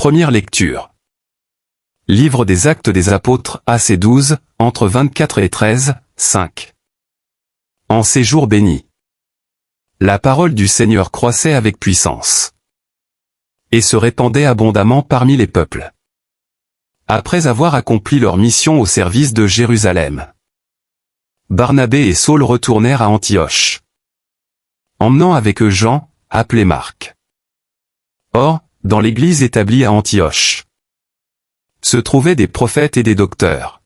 Première lecture. Livre des Actes des Apôtres, AC 12, entre 24 et 13, 5. En ces jours bénis. La parole du Seigneur croissait avec puissance et se répandait abondamment parmi les peuples. Après avoir accompli leur mission au service de Jérusalem, Barnabé et Saul retournèrent à Antioche, emmenant avec eux Jean, appelé Marc. Or, dans l'église établie à Antioche, se trouvaient des prophètes et des docteurs.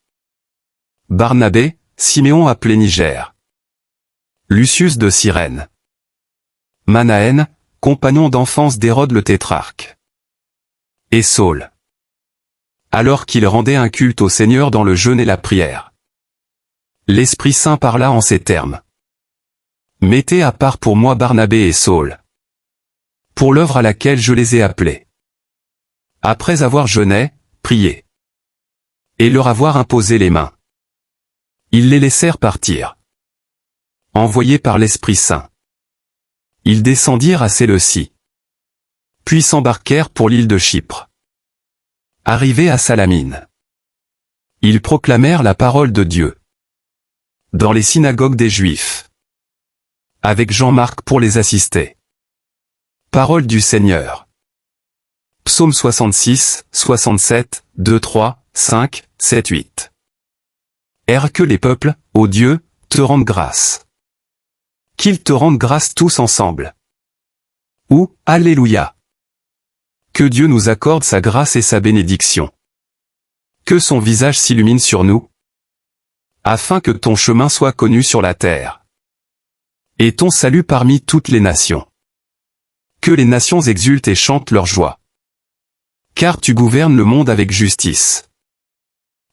Barnabé, Siméon appelé Niger, Lucius de Cyrène, Manaën, compagnon d'enfance d'Hérode le tétrarque, et Saul. Alors qu'il rendait un culte au Seigneur dans le jeûne et la prière, l'Esprit Saint parla en ces termes. Mettez à part pour moi Barnabé et Saul, pour l'œuvre à laquelle je les ai appelés. Après avoir jeûné, prié, et leur avoir imposé les mains, ils les laissèrent partir. Envoyés par l'Esprit Saint, ils descendirent à Séleucie, puis s'embarquèrent pour l'île de Chypre. Arrivés à Salamine, ils proclamèrent la parole de Dieu dans les synagogues des Juifs, avec Jean-Marc pour les assister. Parole du Seigneur. Psaume 66, 67, 2, 3, 5, 7, 8. Que les peuples, ô Dieu, te rendent grâce. Qu'ils te rendent grâce tous ensemble. Ou, Alléluia. Que Dieu nous accorde sa grâce et sa bénédiction. Que son visage s'illumine sur nous, afin que ton chemin soit connu sur la terre, et ton salut parmi toutes les nations. Que les nations exultent et chantent leur joie. Car tu gouvernes le monde avec justice.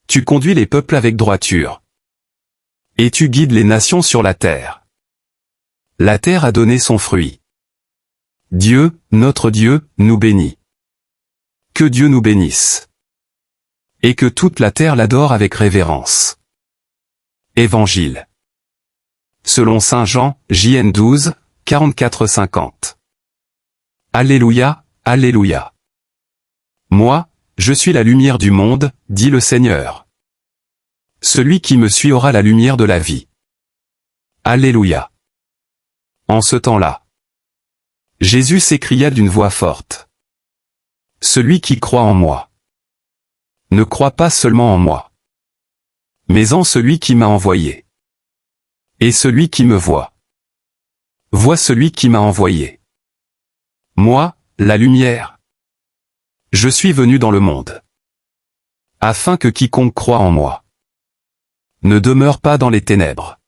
Tu conduis les peuples avec droiture. Et tu guides les nations sur la terre. La terre a donné son fruit. Dieu, notre Dieu, nous bénit. Que Dieu nous bénisse. Et que toute la terre l'adore avec révérence. Évangile. Selon Saint Jean, JN 12, 44-50. Alléluia, Alléluia. Moi, je suis la lumière du monde, dit le Seigneur. Celui qui me suit aura la lumière de la vie. Alléluia. En ce temps-là, Jésus s'écria d'une voix forte. Celui qui croit en moi ne croit pas seulement en moi, mais en celui qui m'a envoyé. Et celui qui me voit celui qui m'a envoyé. Moi, la lumière. Je suis venu dans le monde, afin que quiconque croit en moi ne demeure pas dans les ténèbres.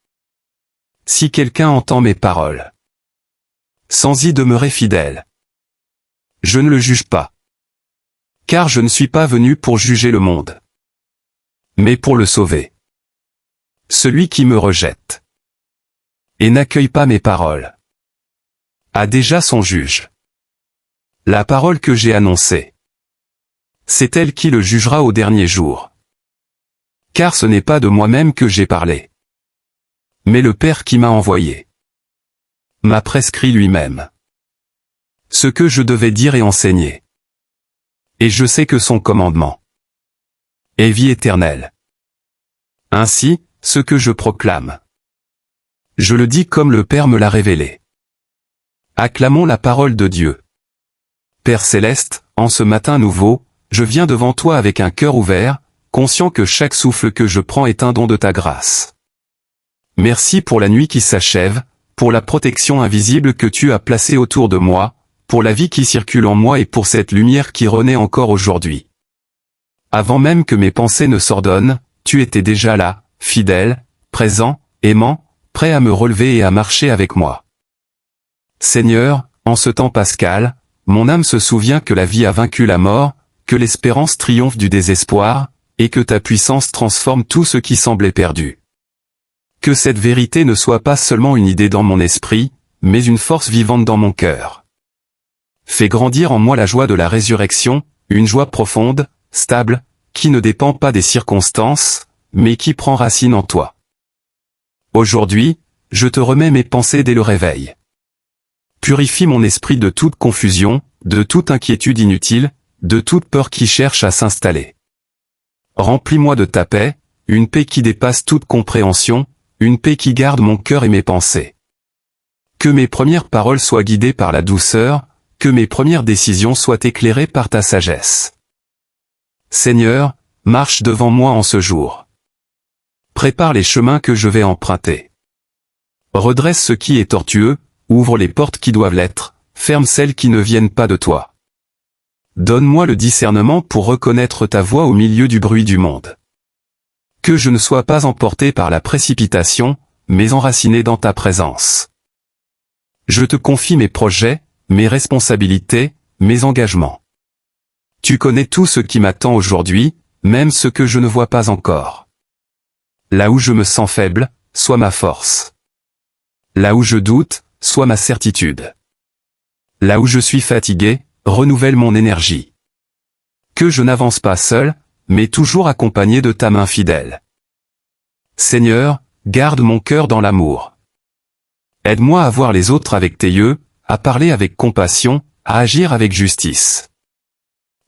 Si quelqu'un entend mes paroles, sans y demeurer fidèle, je ne le juge pas. Car je ne suis pas venu pour juger le monde, mais pour le sauver. Celui qui me rejette et n'accueille pas mes paroles a déjà son juge. La parole que j'ai annoncée, c'est elle qui le jugera au dernier jour. Car ce n'est pas de moi-même que j'ai parlé, mais le Père qui m'a envoyé m'a prescrit lui-même ce que je devais dire et enseigner. Et je sais que son commandement est vie éternelle. Ainsi, ce que je proclame, je le dis comme le Père me l'a révélé. Acclamons la parole de Dieu. Père céleste, en ce matin nouveau, je viens devant toi avec un cœur ouvert, conscient que chaque souffle que je prends est un don de ta grâce. Merci pour la nuit qui s'achève, pour la protection invisible que tu as placée autour de moi, pour la vie qui circule en moi et pour cette lumière qui renaît encore aujourd'hui. Avant même que mes pensées ne s'ordonnent, tu étais déjà là, fidèle, présent, aimant, prêt à me relever et à marcher avec moi. Seigneur, en ce temps pascal, mon âme se souvient que la vie a vaincu la mort, que l'espérance triomphe du désespoir, et que ta puissance transforme tout ce qui semblait perdu. Que cette vérité ne soit pas seulement une idée dans mon esprit, mais une force vivante dans mon cœur. Fais grandir en moi la joie de la résurrection, une joie profonde, stable, qui ne dépend pas des circonstances, mais qui prend racine en toi. Aujourd'hui, je te remets mes pensées dès le réveil. Purifie mon esprit de toute confusion, de toute inquiétude inutile, de toute peur qui cherche à s'installer. Remplis-moi de ta paix, une paix qui dépasse toute compréhension, une paix qui garde mon cœur et mes pensées. Que mes premières paroles soient guidées par la douceur, que mes premières décisions soient éclairées par ta sagesse. Seigneur, marche devant moi en ce jour. Prépare les chemins que je vais emprunter. Redresse ce qui est tortueux, ouvre les portes qui doivent l'être, ferme celles qui ne viennent pas de toi. Donne-moi le discernement pour reconnaître ta voix au milieu du bruit du monde. Que je ne sois pas emporté par la précipitation, mais enraciné dans ta présence. Je te confie mes projets, mes responsabilités, mes engagements. Tu connais tout ce qui m'attend aujourd'hui, même ce que je ne vois pas encore. Là où je me sens faible, sois ma force. Là où je doute, sois ma certitude. Là où je suis fatigué, renouvelle mon énergie. Que je n'avance pas seul, mais toujours accompagné de ta main fidèle. Seigneur, garde mon cœur dans l'amour. Aide-moi à voir les autres avec tes yeux, à parler avec compassion, à agir avec justice.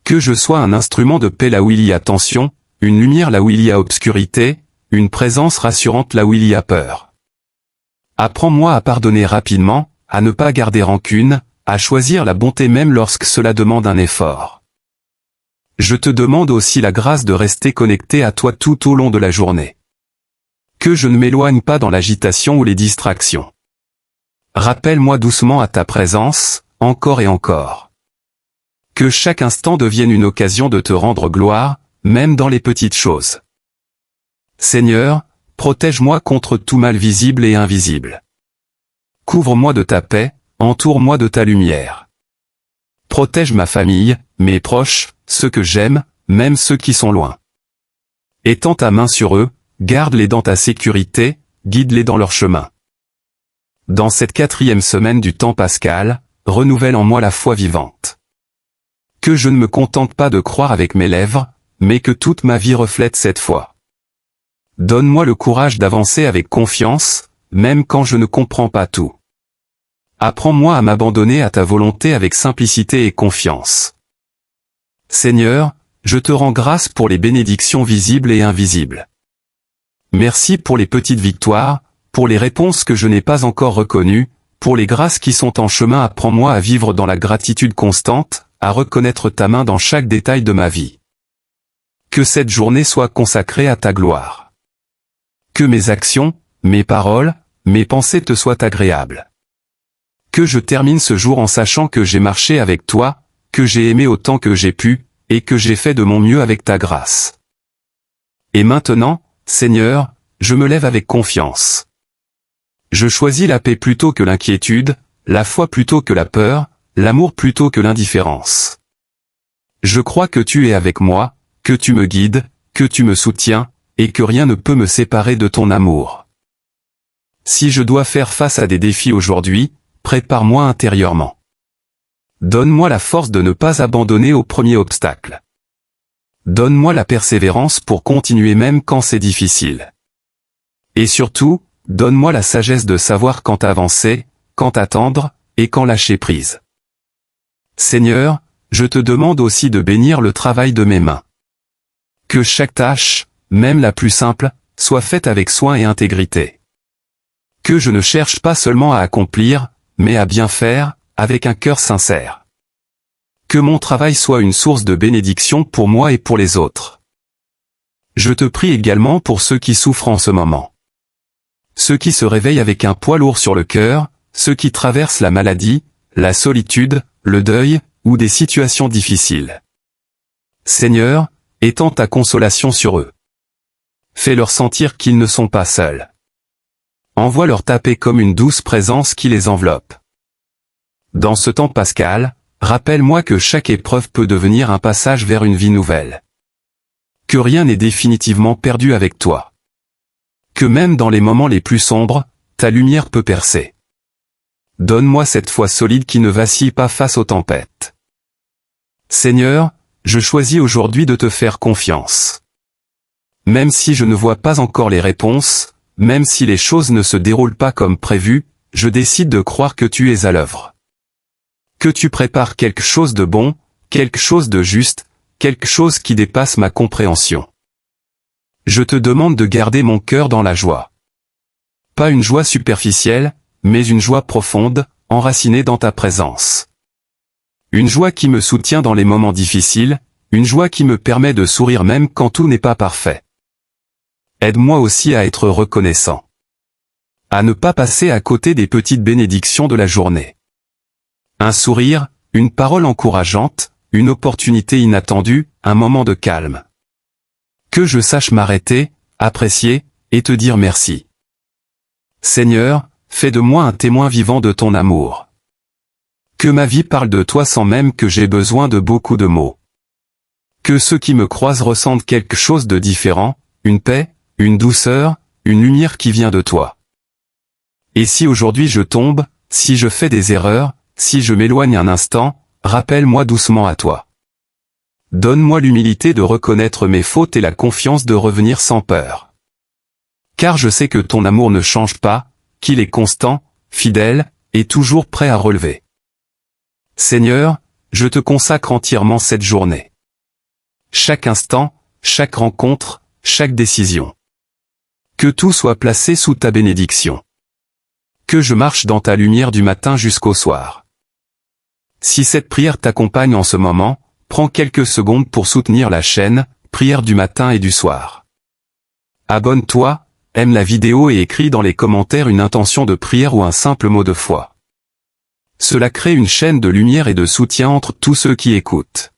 Que je sois un instrument de paix là où il y a tension, une lumière là où il y a obscurité, une présence rassurante là où il y a peur. Apprends-moi à pardonner rapidement, à ne pas garder rancune, à choisir la bonté même lorsque cela demande un effort. Je te demande aussi la grâce de rester connecté à toi tout au long de la journée. Que je ne m'éloigne pas dans l'agitation ou les distractions. Rappelle-moi doucement à ta présence, encore et encore. Que chaque instant devienne une occasion de te rendre gloire, même dans les petites choses. Seigneur, protège-moi contre tout mal visible et invisible. Couvre-moi de ta paix, entoure-moi de ta lumière. Protège ma famille, mes proches, ceux que j'aime, même ceux qui sont loin. Étends ta main sur eux, garde-les dans ta sécurité, guide-les dans leur chemin. Dans cette 4e semaine du temps pascal, renouvelle en moi la foi vivante. Que je ne me contente pas de croire avec mes lèvres, mais que toute ma vie reflète cette foi. Donne-moi le courage d'avancer avec confiance, même quand je ne comprends pas tout. Apprends-moi à m'abandonner à ta volonté avec simplicité et confiance. Seigneur, je te rends grâce pour les bénédictions visibles et invisibles. Merci pour les petites victoires, pour les réponses que je n'ai pas encore reconnues, pour les grâces qui sont en chemin. Apprends-moi à vivre dans la gratitude constante, à reconnaître ta main dans chaque détail de ma vie. Que cette journée soit consacrée à ta gloire. Que mes actions, mes paroles, mes pensées te soient agréables. Que je termine ce jour en sachant que j'ai marché avec toi, que j'ai aimé autant que j'ai pu, et que j'ai fait de mon mieux avec ta grâce. Et maintenant, Seigneur, je me lève avec confiance. Je choisis la paix plutôt que l'inquiétude, la foi plutôt que la peur, l'amour plutôt que l'indifférence. Je crois que tu es avec moi, que tu me guides, que tu me soutiens, et que rien ne peut me séparer de ton amour. Si je dois faire face à des défis aujourd'hui, prépare-moi intérieurement. Donne-moi la force de ne pas abandonner au premier obstacle. Donne-moi la persévérance pour continuer même quand c'est difficile. Et surtout, donne-moi la sagesse de savoir quand avancer, quand attendre, et quand lâcher prise. Seigneur, je te demande aussi de bénir le travail de mes mains. Que chaque tâche, même la plus simple, soit faite avec soin et intégrité. Que je ne cherche pas seulement à accomplir, mais à bien faire, avec un cœur sincère. Que mon travail soit une source de bénédiction pour moi et pour les autres. Je te prie également pour ceux qui souffrent en ce moment. Ceux qui se réveillent avec un poids lourd sur le cœur, ceux qui traversent la maladie, la solitude, le deuil, ou des situations difficiles. Seigneur, étends ta consolation sur eux. Fais-leur sentir qu'ils ne sont pas seuls. Envoie-leur ta paix comme une douce présence qui les enveloppe. Dans ce temps pascal, rappelle-moi que chaque épreuve peut devenir un passage vers une vie nouvelle. Que rien n'est définitivement perdu avec toi. Que même dans les moments les plus sombres, ta lumière peut percer. Donne-moi cette foi solide qui ne vacille pas face aux tempêtes. Seigneur, je choisis aujourd'hui de te faire confiance. Même si je ne vois pas encore les réponses, même si les choses ne se déroulent pas comme prévu, je décide de croire que tu es à l'œuvre. Que tu prépares quelque chose de bon, quelque chose de juste, quelque chose qui dépasse ma compréhension. Je te demande de garder mon cœur dans la joie. Pas une joie superficielle, mais une joie profonde, enracinée dans ta présence. Une joie qui me soutient dans les moments difficiles, une joie qui me permet de sourire même quand tout n'est pas parfait. Aide-moi aussi à être reconnaissant. À ne pas passer à côté des petites bénédictions de la journée. Un sourire, une parole encourageante, une opportunité inattendue, un moment de calme. Que je sache m'arrêter, apprécier, et te dire merci. Seigneur, fais de moi un témoin vivant de ton amour. Que ma vie parle de toi sans même que j'aie besoin de beaucoup de mots. Que ceux qui me croisent ressentent quelque chose de différent, une paix, une douceur, une lumière qui vient de toi. Et si aujourd'hui je tombe, si je fais des erreurs, si je m'éloigne un instant, rappelle-moi doucement à toi. Donne-moi l'humilité de reconnaître mes fautes et la confiance de revenir sans peur. Car je sais que ton amour ne change pas, qu'il est constant, fidèle, et toujours prêt à relever. Seigneur, je te consacre entièrement cette journée. Chaque instant, chaque rencontre, chaque décision. Que tout soit placé sous ta bénédiction. Que je marche dans ta lumière du matin jusqu'au soir. Si cette prière t'accompagne en ce moment, prends quelques secondes pour soutenir la chaîne, prière du matin et du soir. Abonne-toi, aime la vidéo et écris dans les commentaires une intention de prière ou un simple mot de foi. Cela crée une chaîne de lumière et de soutien entre tous ceux qui écoutent.